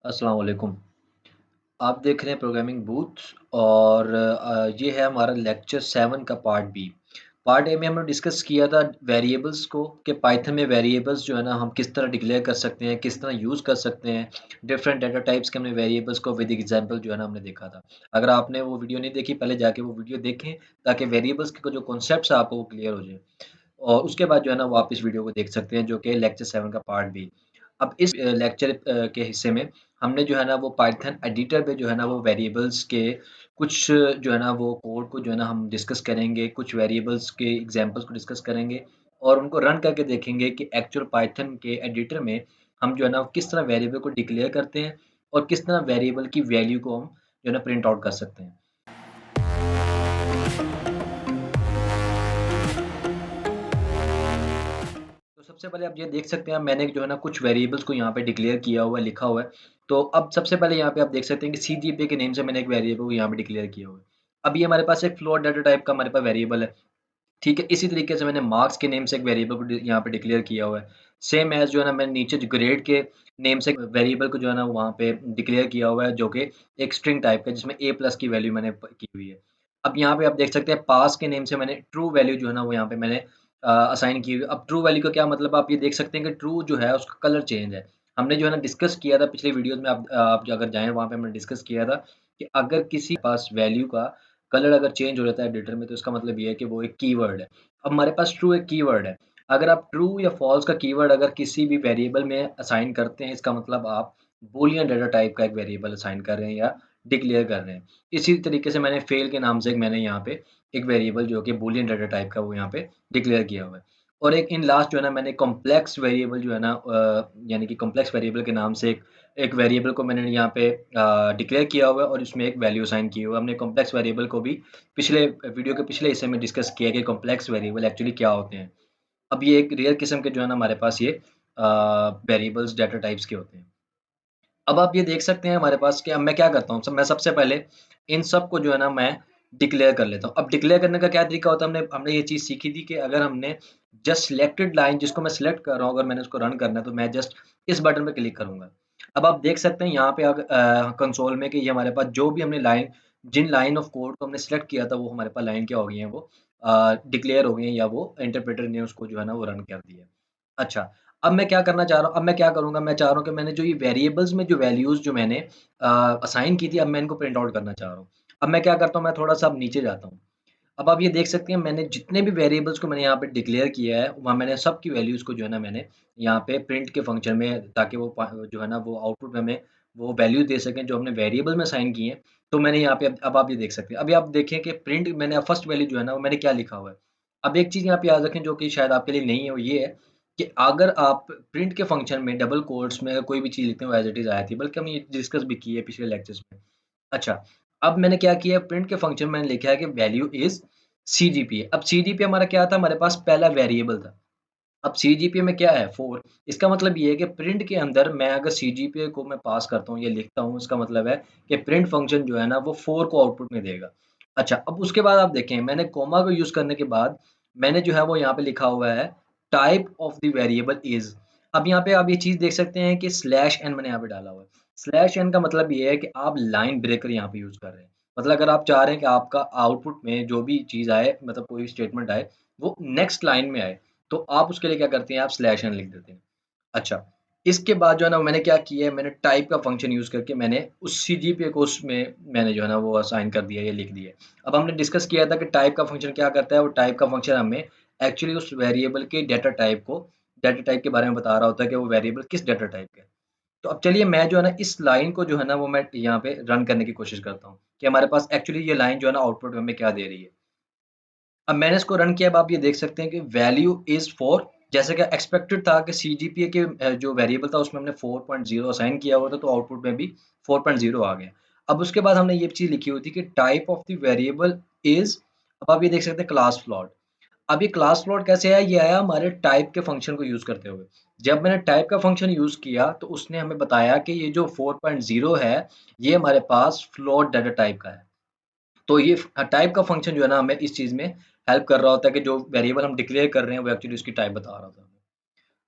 अस्सलाम वालेकुम। आप देख रहे हैं प्रोग्रामिंग बूथ और ये है हमारा लेक्चर 7 का पार्ट बी। पार्ट ए में हमने डिस्कस किया था वेरिएबल्स को कि पाइथन में वेरिएबल्स जो है ना हम किस तरह डिक्लेयर कर सकते हैं, किस तरह यूज़ कर सकते हैं। डिफरेंट डेटा टाइप्स के हमने वेरिएबल्स को विद एग्ज़ाम्पल जो है ना हमने देखा था। अगर आपने वो वीडियो नहीं देखी पहले जाके वो वीडियो देखें ताकि वेरिएबल्स के जो कॉन्सेप्ट्स है आपको वो क्लियर हो जाए। और उसके बाद जो है ना वो आप इस वीडियो को देख सकते हैं जो कि लेक्चर 7 का पार्ट बी। अब इस लेक्चर के हिस्से में हमने जो है ना वो पाइथन एडिटर पे जो है ना वो वेरिएबल्स के कुछ जो है ना वो कोड को जो है ना हम डिस्कस करेंगे, कुछ वेरिएबल्स के एग्ज़ाम्पल्स को डिस्कस करेंगे और उनको रन करके देखेंगे कि एक्चुअल पाइथन के एडिटर में हम जो है ना किस तरह वेरिएबल को डिक्लेयर करते हैं और किस तरह वेरिएबल की वैल्यू को हम जो है ना प्रिंट आउट कर सकते हैं। तो सबसे पहले आप ये देख सकते हैं मैंने जो है ना कुछ वेरिएबल्स को यहाँ पे डिक्लेयर किया हुआ है, लिखा हुआ है। तो अब सबसे पहले यहाँ पे आप देख सकते हैं कि सीजीपीए के नेम से मैंने एक वेरिएबल को यहाँ पे डिक्लेयर किया हुआ है। अब ये हमारे पास एक फ्लोट डाटा टाइप का हमारे पास वेरिएबल है, ठीक है? इसी तरीके से मैंने मार्क्स के नेम से एक वेरिएबल को यहाँ पे डिक्लेयर किया हुआ है। सेम एज़ जो है ना मैंने नीचे जो ग्रेड के नेम से एक वेरिएबल को जो है ना वहाँ पे डिक्लेयर किया हुआ है जो कि एक स्ट्रिंग टाइप का जिसमें ए प्लस की वैल्यू मैंने की हुई है। अब यहाँ पे आप देख सकते हैं पास के नेम से मैंने ट्रू वैल्यू जो है ना वो यहाँ पे मैंने असाइन की हुई है। अब ट्रू वैल्यू का क्या मतलब आप ये देख सकते हैं कि ट्रू जो है उसका कलर चेंज है। हमने जो है ना डिस्कस किया था पिछले वीडियोज़ में आप जो अगर जाएँ वहाँ पे हमने डिस्कस किया था कि अगर किसी पास वैल्यू का कलर अगर चेंज हो जाता है एडिटर में तो इसका मतलब ये है कि वो एक कीवर्ड है। अब हमारे पास ट्रू एक कीवर्ड है। अगर आप ट्रू या फ़ॉल्स का कीवर्ड अगर किसी भी वेरिएबल में असाइन करते हैं इसका मतलब आप बूलियन डेटा टाइप का एक वेरिएबल असाइन कर रहे हैं या डिक्लेयर कर रहे हैं। इसी तरीके से मैंने फेल के नाम से एक मैंने यहाँ पे एक वेरिएबल जो कि बूलियन डेटा टाइप का वो यहाँ पे डिक्लेयर किया हुआ है। और एक इन लास्ट जो है ना मैंने कॉम्प्लेक्स वेरिएबल जो है ना यानी कि कॉम्प्लेक्स वेरिएबल के नाम से एक एक वेरिएबल को मैंने यहाँ पे डिक्लेयर किया हुआ है और उसमें एक वैल्यू असाइन की हुई है। हमने कॉम्प्लेक्स वेरिएबल को भी पिछले वीडियो के पिछले हिस्से में डिस्कस किया कि कॉम्प्लेक्स वेरिएबल एक्चुअली क्या होते हैं। अब ये एक रेयर किस्म के जो है ना हमारे पास ये वेरिएबल्स डाटा टाइप्स के होते हैं। अब आप ये देख सकते हैं हमारे पास कि अब मैं क्या करता हूँ, मैं सबसे पहले इन सब को जो है ना मैं डिक्लेयर कर लेता हूँ। अब डिक्लेयर करने का क्या तरीका होता है, हमने हमने ये चीज़ सीखी थी कि अगर हमने जस्ट सिलेक्टेड लाइन जिसको मैं सिलेक्ट कर रहा हूँ, अगर मैंने उसको रन करना है तो मैं जस्ट इस बटन पे क्लिक करूँगा। अब आप देख सकते हैं यहाँ पे कंसोल में कि ये हमारे पास जो भी हमने लाइन जिन लाइन ऑफ कोड को हमने सिलेक्ट किया था वो हमारे पास लाइन क्या हो गई है वो डिक्लेयर हो गई है या वो इंटरप्रेटर ने उसको जो है ना वो रन कर दिया। अच्छा, अब मैं क्या करना चाह रहा हूँ, अब मैं क्या करूँगा, मैं चाह रहा हूँ कि मैंने जो ये वेरिएबल्स में जो वैल्यूज़ जो मैंने असाइन की थी, अब मैं इनको प्रिंट आउट करना चाह रहा हूँ। अब मैं क्या करता हूँ, मैं थोड़ा-सा अब नीचे जाता हूँ। अब आप ये देख सकते हैं मैंने जितने भी वेरिएबल्स को मैंने यहाँ पे डिक्लेयर किया है, वहाँ मैंने सबकी वैल्यूज़ को जो है ना मैंने यहाँ पे प्रिंट के फंक्शन में ताकि वो जो है ना वो आउटपुट में हमें वो वैल्यू दे सकें जो हमने वेरिएबल में असाइन की हैं। तो मैंने यहाँ पे अब आप ये देख सकते हैं। अभी आप देखें कि प्रिंट मैंने फर्स्ट वैल्यू जो है ना वो मैंने क्या लिखा हुआ है। अब एक चीज़ यहाँ पे याद रखें जो कि शायद आपके लिए नहीं है, वो ये है कि अगर आप प्रिंट के फंक्शन में डबल कोट्स में कोई भी चीज़ लिखते हो एज़ इट इज़ आती है, बल्कि हमने ये डिस्कस भी की है पिछले लेक्चर्स में। अच्छा, अब मैंने क्या किया है प्रिंट के फंक्शन में मैंने लिखा है कि वैल्यू इज़ सीजीपीए। अब सीजीपीए हमारा क्या था, हमारे पास पहला वेरिएबल था। अब सीजीपीए में क्या है 4। इसका मतलब ये है कि प्रिंट के अंदर मैं अगर सीजीपीए को मैं पास करता हूँ या लिखता हूँ, इसका मतलब है कि प्रिंट फंक्शन जो है ना वो 4 को आउटपुट में देगा। अच्छा, अब उसके बाद आप देखें मैंने कॉमा को यूज़ करने के बाद मैंने जो है वो यहाँ पे लिखा हुआ है type of the variable is. अब यहाँ पे आप ये चीज़ देख सकते हैं कि स्लैश एन मैंने यहाँ पे डाला हुआ है। स्लैश एन का मतलब ये है कि आप लाइन ब्रेकर यहाँ पे यूज़ कर रहे हैं। मतलब अगर आप चाह रहे हैं कि आपका आउटपुट में जो भी चीज़ आए मतलब कोई भी स्टेटमेंट आए, वो नेक्स्ट लाइन में आए। तो आप उसके लिए क्या करते हैं, आप स्लैश एन लिख देते हैं। अच्छा, इसके बाद जो है ना मैंने क्या किया है, मैंने टाइप का फंक्शन यूज़ करके मैंने उस सीजीपीए को उसमें मैंने जो है ना वो असाइन कर दिया या लिख दिया है। अब हमने डिस्कस किया था कि टाइप का फंक्शन क्या करता है, वो टाइप का फंक्शन हमें एक्चुअली उस वेरिएबल के डेटा टाइप के बारे में बता रहा होता है कि वो वेरिएबल किस डेटा टाइप का है। तो अब चलिए मैं जो है ना इस लाइन को जो है ना वो मैं यहाँ पे रन करने की कोशिश करता हूँ, कि हमारे पास एक्चुअली ये लाइन जो है ना आउटपुट में हमें क्या दे रही है। अब मैंने इसको रन किया, अब आप ये देख सकते हैं कि वैल्यू इज़ 4 जैसे कि एक्सपेक्टेड था कि सीजीपीए के जो वेरिएबल था उसमें हमने 4.0 असाइन किया हुआ था तो आउटपुट में भी 4.0 आ गया। अब उसके बाद हमने ये चीज़ लिखी हुई थी कि type of the variable is, अब आप ये देख सकते हैं क्लास फ्लॉट। अब ये क्लास फ्लॉट कैसे आया? ये आया हमारे टाइप के फंक्शन को यूज़ करते हुए। जब मैंने टाइप का फंक्शन यूज़ किया तो उसने हमें बताया कि ये जो 4.0 है, ये हमारे पास फ्लोट डाटा टाइप का है। तो ये टाइप का फंक्शन जो है ना हमें इस चीज़ में हेल्प कर रहा होता है कि जो वेरिएबल हम डिक्लेयर कर रहे हैं वो एक्चुअली उसकी टाइप बता रहा होता है हमें।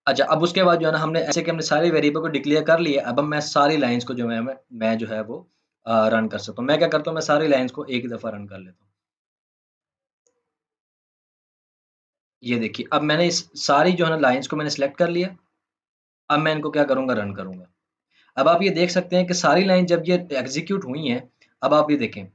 अच्छा, अब उसके बाद जो है ना हमने ऐसे कि हमने सारे वेरिएबल को डिक्लेयर कर लिया, अब मैं सारी लाइन्स को जो है मैं जो है वो रन कर सकता हूँ। मैं क्या करता हूँ, मैं सारी लाइन्स को एक ही दफ़ा रन कर लेता हूँ। ये देखिए, अब मैंने इस सारी जो है ना लाइन्स को मैंने सेलेक्ट कर लिया, अब मैं इनको क्या करूँगा, रन करूँगा। अब आप ये देख सकते हैं कि सारी लाइन जब ये एग्ज़ीक्यूट हुई हैं, अब आप ये देखें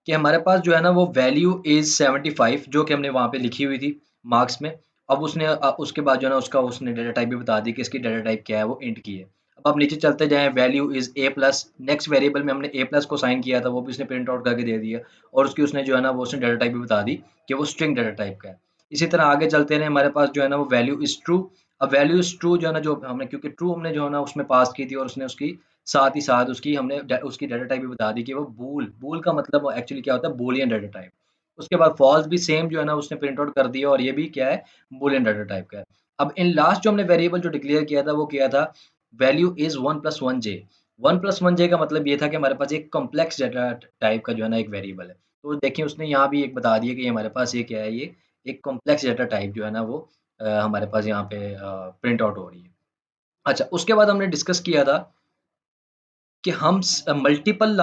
कि हमारे पास जो है ना वो वैल्यू इज़ 75 जो कि हमने वहाँ पे लिखी हुई थी मार्क्स में। अब उसने उसके बाद जो है ना उसका उसने डाटा टाइप भी बता दी कि इसकी डाटा टाइप क्या है, वो इंट की है। अब आप नीचे चलते जाएँ, value is a plus, next variable में हमने ए प्लस को असाइन किया था, वो भी उसने प्रिंट आउट करके दे दिया और उसकी उसने जो है ना वो उसने डाटा टाइप भी बता दी कि वो स्ट्रिंग डाटा टाइप का है। इसी तरह आगे चलते रहें, हमारे पास जो है ना वो वैल्यू इज़ ट्रू। अब वैल्यू इज़ ट्रू जो है ना, जो हमने क्योंकि ट्रू हमने जो है ना उसमें पास की थी और उसने उसकी साथ ही साथ उसकी हमने उसकी डाटा टाइप भी बता दी कि वो बूल बूल का मतलब एक्चुअली क्या होता है, बूलियन डाटा टाइप। उसके बाद फॉल्स भी सेम जो है ना उसने प्रिंट आउट कर दिया और ये भी क्या है, बूलियन डाटा टाइप का है। अब इन लास्ट जो हमने वेरिएबल जो डिक्लेयर किया था वो किया था value is 1 plus 1 J. 1 plus 1 जे का मतलब ये था कि हमारे पास एक कॉम्प्लेक्स डाटा टाइप का जो है ना एक वेरिएबल है। तो देखिए उसने यहाँ भी एक बता दिया कि हमारे पास ये क्या है, ये एक कॉम्प्लेक्स डाटा टाइप जो है ना वो हमारे पास यहाँ पे प्रिंट आउट हो रही है। अच्छा, उसके बाद हमने डिस्कस किया था कि हम multiple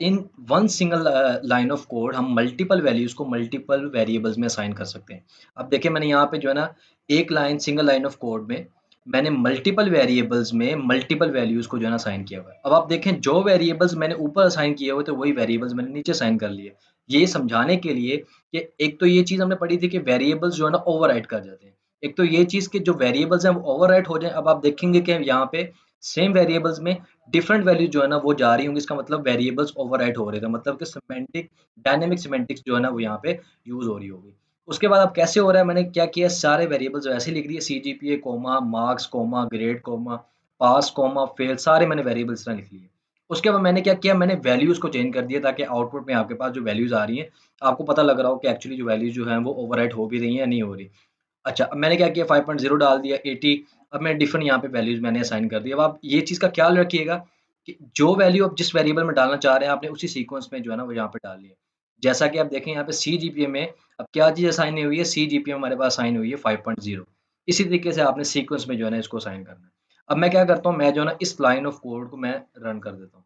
in one single line of code हम मल्टीपल वैल्यूज़ को मल्टीपल वेरिएबल्स में असाइन कर सकते हैं। अब देखिए मैंने यहाँ पे जो है ना एक line single line of code में मैंने मल्टीपल वेरिएबल्स में मल्टीपल वैल्यूज़ को जो है ना असाइन किया हुआ है। अब आप देखें जो वेरिएबल्स मैंने ऊपर असाइन किए हुए थे वही वेरिएबल्स मैंने नीचे असाइन कर लिए। ये समझाने के लिए कि एक तो ये चीज़ हमने पढ़ी थी कि वेरिएबल्स जो है ना ओवरराइड कर जाते हैं। एक तो ये चीज़ कि जो वेरिएबल्स हैं वो ओवरराइट हो जाएँ। अब आप देखेंगे कि यहाँ पे सेम वेरिएबल्स में डिफरेंट वैल्यू जो है ना वो जा रही होंगी, इसका मतलब वेरिएबल्स ओवरराइट हो रहे थे, मतलब कि सिमेंटिक डायनामिक सिमेंटिक्स जो है ना वो यहाँ पे यूज़ हो रही होगी। उसके बाद अब कैसे हो रहा है, मैंने क्या किया, सारे वेरिएबल्स वैसे लिख दिए, CGPA, comma, marks, comma, grade, comma, pass, comma, fail, सारे मैंने वेरिएबल्स तरह लिख लिए। उसके बाद मैंने क्या किया, मैंने वैल्यूज़ को चेंज कर दिया ताकि आउटपुट में आपके पास जो वैल्यूज़ आ रही हैं, आपको पता लग रहा हो कि एक्चुअली जो वैल्यूज़ जो हैं वो ओवरराइट हो भी रही हैं या नहीं हो रही। अच्छा, अब मैंने क्या किया, 5.0 डाल दिया, 80, अब मैंने डिफरेंट यहाँ पे वैल्यूज़ मैंने असाइन कर दी। अब आप ये चीज़ का ख़्याल रखिएगा कि जो वैल्यू आप जिस वेरिएबल में डालना चाह रहे हैं, आपने उसी सीक्वेंस में जो है ना वो यहाँ पे डालनी है। जैसा कि आप देखें यहाँ पे सीजीपीए में अब क्या चीज़ असाइन नहीं हुई है, सीजीपीए में हमारे पास असाइन हुई है 5.0। इसी तरीके से आपने सीक्वेंस में जो है ना इसको असाइन करना है। अब मैं क्या करता हूँ, मैं जो है ना इस लाइन ऑफ कोड को मैं रन कर देता हूँ।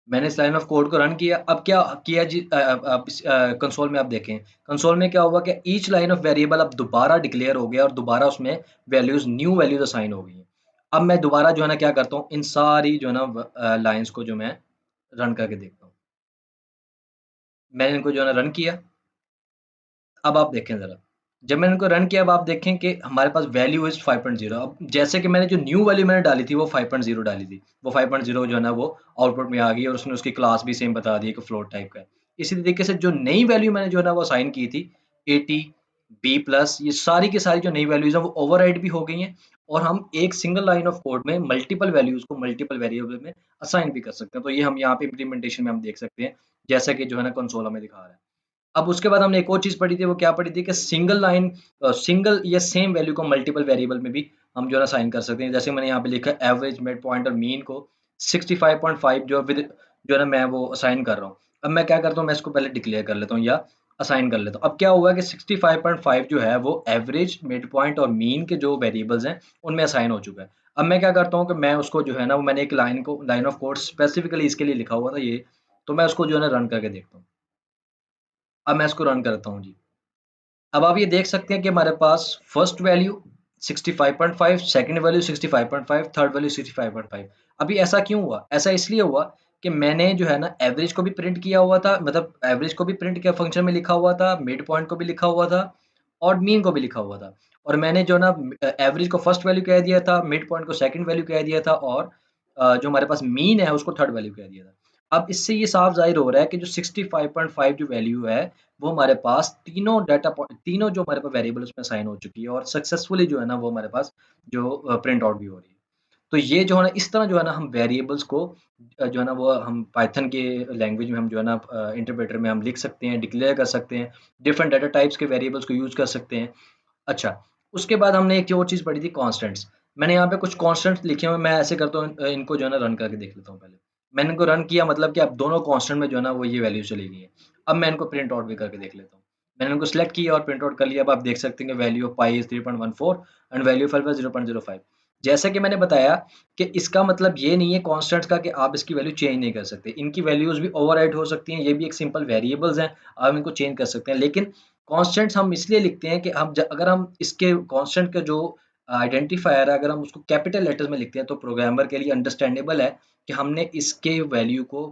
मैंने इस लाइन ऑफ कोड को रन किया। अब क्या किया जी, आप इस कंसोल में आप देखें, कंसोल में क्या हुआ कि ईच लाइन ऑफ वेरिएबल अब दोबारा डिक्लेयर हो गया और दोबारा उसमें वैल्यूज़ न्यू वैल्यूज़ असाइन हो गई हैं। अब मैं दोबारा जो है ना क्या करता हूँ, इन सारी जो है ना लाइन्स को जो मैं रन करके देखता हूँ। मैंने इनको जो है ना रन किया, अब आप देखें ज़रा, जब मैंने इनको रन किया, अब आप देखें कि हमारे पास वैल्यू इज़ 5.0। अब जैसे कि मैंने जो न्यू वैल्यू मैंने डाली थी वो 5.0 डाली थी। वो 5.0 जो है ना वो आउटपुट में आ गई और उसने उसकी क्लास भी सेम बता दी है कि फ्लोट टाइप का है। इसी तरीके से जो नई वैल्यू मैंने जो है ना वो असाइन की थी 80, बी प्लस, ये सारी की सारी जो नई वैल्यूज़ हैं वो ओवरराइड भी हो गई हैं और हम एक सिंगल लाइन ऑफ कोड में मल्टीपल वैल्यूज़ को मल्टीपल वेरिएबल में असाइन भी कर सकते हैं। तो ये हम यहाँ पे इम्प्लीमेंटेशन में हम देख सकते हैं, जैसा कि जो है ना कंसोल हमें दिखा रहा है। अब उसके बाद हमने एक और चीज़ पढ़ी थी, वो क्या पढ़ी थी कि सिंगल लाइन सिंगल या सेम वैल्यू को मल्टीपल वेरिएबल में भी हम जो है ना असाइन कर सकते हैं। जैसे मैंने यहाँ पे लिखा है एवरेज, मिड पॉइंट और मीन को 65.5 जो विद जो है ना मैं वो असाइन कर रहा हूँ। अब मैं क्या करता हूँ, मैं इसको पहले डिक्लेयर कर लेता हूँ या असाइन कर लेता हूँ। अब क्या हुआ कि 65.5 जो है वो एवरेज, मिड पॉइंट और मीन के जो वेरिएबल्स हैं उनमें असाइन हो चुका है। अब मैं क्या करता हूँ कि मैं उसको जो है ना वो मैंने एक लाइन ऑफ कोड स्पेसिफिकली इसके लिए लिखा हुआ था ये, तो मैं उसको जो है ना रन करके देखता हूँ। अब मैं इसको रन करता हूँ जी। अब आप ये देख सकते हैं कि हमारे पास first value 65.5, second value 65.5, third value 65.5। अभी ऐसा क्यों हुआ? ऐसा इसलिए हुआ कि मैंने जो है ना एवरेज को भी प्रिंट किया हुआ था, मतलब एवरेज को भी प्रिंट किया, फंक्शन में लिखा हुआ था, मिड पॉइंट को भी लिखा हुआ था और मीन को भी लिखा हुआ था। और मैंने जो ना एवरेज को फर्स्ट वैल्यू कह दिया था, मिड पॉइंट को सेकंड वैल्यू कह दिया था और जो हमारे पास मीन है उसको थर्ड वैल्यू कह दिया था। अब इससे ये साफ ज़ाहिर हो रहा है कि जो 65.5 जो वैल्यू है वो हमारे पास तीनों जो हमारे पास वेरिएबल उसमें असाइन हो चुकी है और सक्सेसफुली जो है ना वो हमारे पास जो प्रिंट आउट भी हो रही है। तो ये जो है ना इस तरह जो है ना हम वेरिएबल्स को जो है ना वो हम पाइथन के लैंग्वेज में हम जो है ना इंटरप्रेटर में हम लिख सकते हैं, डिक्लेयर कर सकते हैं, डिफरेंट डाटा टाइप्स के वेरिएबल्स को यूज़ कर सकते हैं। अच्छा, उसके बाद हमने एक और चीज़ पढ़ी थी, कांस्टेंट्स। मैंने यहाँ पे कुछ कांस्टेंट्स लिखे हुए हैं, मैं ऐसे करता हूँ, इनको जो है ना रन करके देख लेता हूँ पहले। मैंने इनको रन किया, मतलब कि अब दोनों कांस्टेंट में जो है ना वो ये वैल्यू चली गई है। अब मैं इनको प्रिंट आउट भी करके देख लेता हूँ। मैंने उनको सिलेक्ट किया और प्रिंट आउट कर लिया। अब आप देख सकते हैं कि value of pi is 3.14 and value of alpha 0.05। जैसा कि मैंने बताया कि इसका मतलब ये नहीं है कांस्टेंट्स का कि आप इसकी वैल्यू चेंज नहीं कर सकते। इनकी वैल्यूज़ भी ओवरराइड हो सकती हैं, ये भी एक सिंपल वेरिएबल्स हैं, आप इनको चेंज कर सकते हैं। लेकिन कांस्टेंट्स हम इसलिए लिखते हैं कि हम अगर हम इसके कांस्टेंट का जो आइडेंटिफायर है, अगर हम उसको कैपिटल लेटर्स में लिखते हैं तो प्रोग्रामर के लिए अंडरस्टैंडेबल है कि हमने इसके वैल्यू को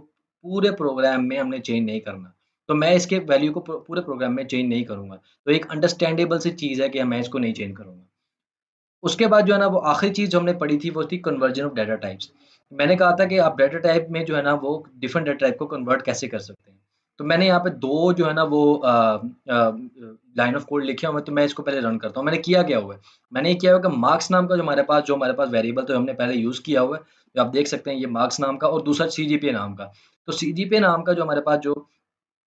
पूरे प्रोग्राम में हमने चेंज नहीं करना। तो मैं इसके वैल्यू को पूरे प्रोग्राम में चेंज नहीं करूँगा। तो एक अंडरस्टैंडेबल सी चीज़ है कि मैं इसको नहीं चेंज करूँगा। उसके बाद जो है ना वो आखिरी चीज़ जो हमने पढ़ी थी वो थी कन्वर्जन ऑफ डाटा टाइप्स। मैंने कहा था कि आप डाटा टाइप में जो है ना वो डिफरेंट डाटा टाइप को कन्वर्ट कैसे कर सकते हैं। तो मैंने यहाँ पे 2 जो है ना वो लाइन ऑफ कोड लिखे हुए हैं, तो मैं इसको पहले रन करता हूँ। मैंने किया क्या हुआ है? मैंने ये किया हुआ है कि मार्क्स नाम का जो हमारे पास वेरिएबल तो हमने पहले यूज़ किया हुआ है। तो आप देख सकते हैं ये मार्क्स नाम का और दूसरा सीजीपीए नाम का। तो सीजीपीए नाम का जो हमारे पास जो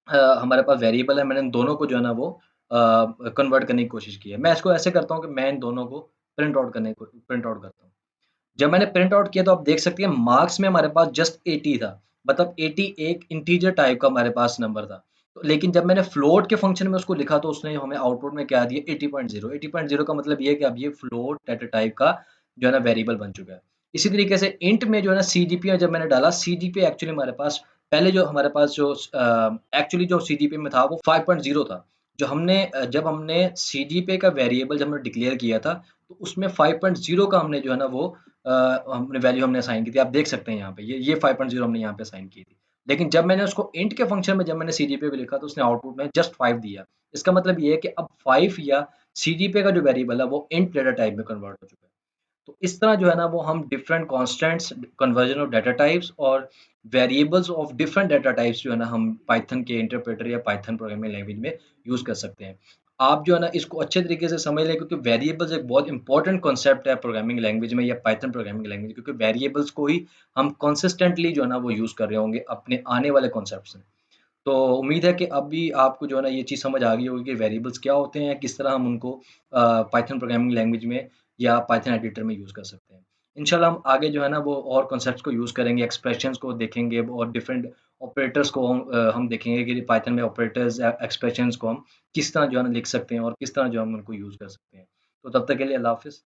हमारे पास वेरिएबल है, मैंने इन दोनों को जो है ना वो कन्वर्ट करने की कोशिश की है। मैं इसको ऐसे करता हूँ कि मैं इन दोनों को प्रिंट आउट करता हूँ। जब मैंने प्रिंट आउट किया तो आप देख सकते हैं मार्क्स में हमारे पास जस्ट 80 था। मतलब 80 एक इंटीजर टाइप का हमारे पास नंबर था। तो लेकिन जब मैंने फ्लोट के फंक्शन में उसको लिखा तो उसने हमें आउटपुट में क्या दिया 80.0। 80.0 का मतलब ये है कि अब ये फ्लोट डाटा टाइप का जो है ना वेरिएबल बन चुका है। इसी तरीके से इंट में जो है ना सीजीपीए जब मैंने डाला, सीजीपीए एक्चुअली हमारे पास पहले जो हमारे पास जो एक्चुअली जो सीजीपीए में था वो 5.0 था। जो हमने जब हमने सीजीपीए का वेरिएबल जब हमने डिक्लेयर किया था, तो उसमें 5.0 का हमने जो है ना वो हमने वैल्यू हमने असाइन की थी। आप देख सकते हैं यहाँ पे ये 5.0 हमने यहाँ पे असाइन की थी। लेकिन जब मैंने उसको इंट के फंक्शन में जब मैंने सीजीपीए को लिखा तो उसने आउटपुट में जस्ट 5 दिया। इसका मतलब ये है कि अब 5 या सीजीपीए का जो वेरिएबल है वो इंट डेटा टाइप में कन्वर्ट हो चुका है। तो इस तरह जो है ना वो हम different constants, conversion of data types और variables of different data types जो है ना हम पाइथन के इंटरप्रेटर या पाइथन प्रोग्रामिंग लैंग्वेज में यूज़ कर सकते हैं। आप जो है ना इसको अच्छे तरीके से समझ लें क्योंकि वेरिएबल्स एक बहुत इंपॉर्टेंट कॉन्सेप्ट है प्रोग्रामिंग लैंग्वेज में या पाइथन प्रोग्रामिंग लैंग्वेज क्योंकि वेरिएबल्स को ही हम कंसिस्टेंटली जो है ना वो यूज़ कर रहे होंगे अपने आने वाले कॉन्सेप्ट्स में। तो उम्मीद है कि अब भी आपको जो है ना ये चीज़ समझ आ गई होगी कि वेरिएबल्स क्या होते हैं, किस तरह हम उनको पाइथन प्रोग्रामिंग लैंग्वेज में या पाइथन एडिटर में यूज़ कर सकते हैं। इंशाल्लाह हम आगे जो है ना वो और कॉन्सेप्ट्स को यूज़ करेंगे, एक्सप्रेशंस को देखेंगे और डिफरेंट ऑपरेटर्स को हम देखेंगे कि पाइथन में ऑपरेटर्स एक्सप्रेशंस को हम किस तरह जो है ना लिख सकते हैं और किस तरह जो हम उनको यूज़ कर सकते हैं। तो तब तक के लिए अल्लाह हाफ़िज़।